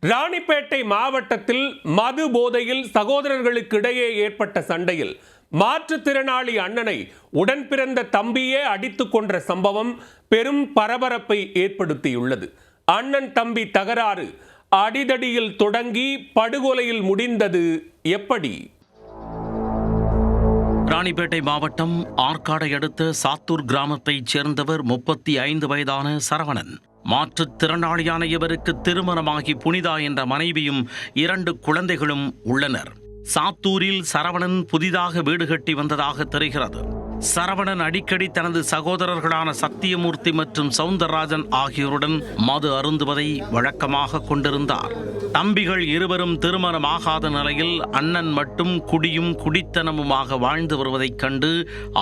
ராணிப்பேட்டை மாவட்டத்தில் மது போதையில் சகோதரர்களுக்கு இடையே ஏற்பட்ட சண்டையில் மாற்றுத்திறனாளி அண்ணனை உடன் பிறந்த தம்பியே அடித்துக் கொன்ற சம்பவம் பெரும் பரபரப்பை ஏற்படுத்தியுள்ளது. அண்ணன் தம்பி தகராறு அடிதடியில் தொடங்கி படுகொலையில் முடிந்தது எப்படி? ராணிப்பேட்டை மாவட்டம் ஆற்காடை அடுத்த சாத்தூர் கிராமத்தைச் சேர்ந்தவர் 35 வயதான சரவணன். மாற்றுத்திறனாளியான இவருக்கு திருமணமாகி புனிதா என்ற மனைவியும் 2 குழந்தைகளும் உள்ளனர். சாத்தூரில் சரவணன் புதிதாக வீடு கட்டி வந்ததாக தெரிகிறது. சரவணன் அடிக்கடி தனது சகோதரர்களான சத்தியமூர்த்தி மற்றும் சவுந்தரராஜன் ஆகியோருடன் மது அருந்துவதை வழக்கமாக கொண்டிருந்தார். தம்பிகள் இருவரும் திருமணமாகாத நிலையில் அண்ணன் மட்டும் குடியும் குடித்தனமுமாக வாழ்ந்து வருவதைக் கண்டு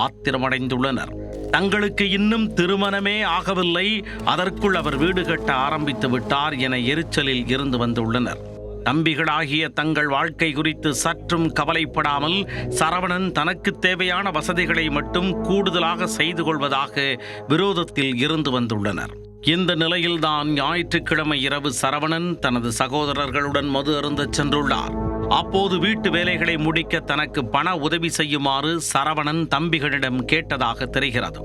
ஆத்திரமடைந்துள்ளனர். தங்களுக்கு இன்னும் திருமணமே ஆகவில்லை, அதற்குள் அவர் வீடு கட்ட ஆரம்பித்து விட்டார் என எரிச்சலில் இருந்து வந்துள்ளனர். தம்பிகளாகிய தங்கள் வாழ்க்கை குறித்து சற்றும் கவலைப்படாமல் சரவணன் தனக்கு தேவையான வசதிகளை மட்டும் கூடுதலாக செய்து கொள்வதாக விரோதத்தில் இருந்து வந்துள்ளனர். இந்த நிலையில்தான் ஞாயிற்றுக்கிழமை இரவு சரவணன் தனது சகோதரர்களுடன் மது அருந்தச் சென்றுள்ளார். அப்போது வீட்டு வேலைகளை முடிக்க தனக்கு பண உதவி செய்யுமாறு சரவணன் தம்பிகளிடம் கேட்டதாக தெரிகிறது.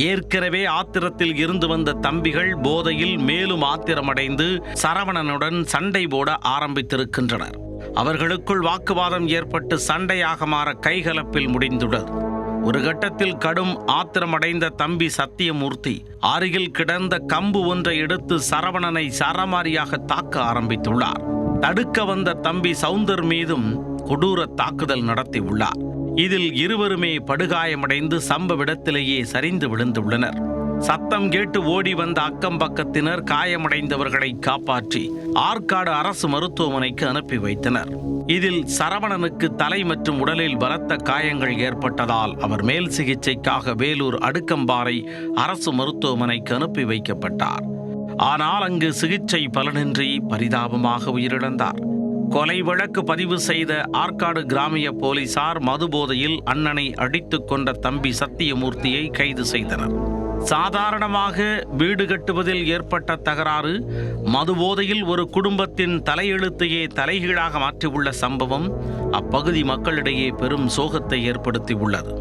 ஏற்கனவே ஆத்திரத்தில் இருந்து வந்த தம்பிகள் போதையில் மேலும் ஆத்திரமடைந்து சரவணனுடன் சண்டை போட ஆரம்பித்திருக்கின்றனர். அவர்களுக்குள் வாக்குவாதம் ஏற்பட்டு சண்டையாக மாற கைகலப்பில் முடிந்துள்ளது. ஒரு கட்டத்தில் கடும் ஆத்திரமடைந்த தம்பி சத்தியமூர்த்தி அருகில் கிடந்த கம்பு ஒன்றை எடுத்து சரவணனை சரமாரியாக தாக்க ஆரம்பித்துள்ளார். தடுக்க வந்த தம்பி சவுந்தர் மீதும் கொடூர தாக்குதல் நடத்தியுள்ளார். இதில் இருவருமே படுகாயமடைந்து சம்பவ இடத்திலேயே சரிந்து விழுந்துள்ளனர். சத்தம் கேட்டு ஓடி வந்த அக்கம் பக்கத்தினர் காயமடைந்தவர்களை காப்பாற்றி ஆற்காடு அரசு மருத்துவமனைக்கு அனுப்பி வைத்தனர். இதில் சரவணனுக்கு தலை மற்றும் உடலில் பலத்த காயங்கள் ஏற்பட்டதால் அவர் மேல் சிகிச்சைக்காக வேலூர் அடுக்கம்பாறை அரசு மருத்துவமனைக்கு அனுப்பி வைக்கப்பட்டார். ஆனால் அங்கு சிகிச்சை பலனின்றி பரிதாபமாக உயிரிழந்தார். கொலை வழக்கு பதிவு செய்த ஆற்காடு கிராமிய போலீசார் மதுபோதையில் அண்ணனை அடித்துக் கொண்ட தம்பி சத்தியமூர்த்தியை கைது செய்தனர். சாதாரணமாக வீடு கட்டுவதில் ஏற்பட்ட தகராறு மதுபோதையில் ஒரு குடும்பத்தின் தலையெழுத்தையே தலைகீழாக மாற்றியுள்ள சம்பவம் அப்பகுதி மக்களிடையே பெரும் சோகத்தை ஏற்படுத்தியுள்ளது.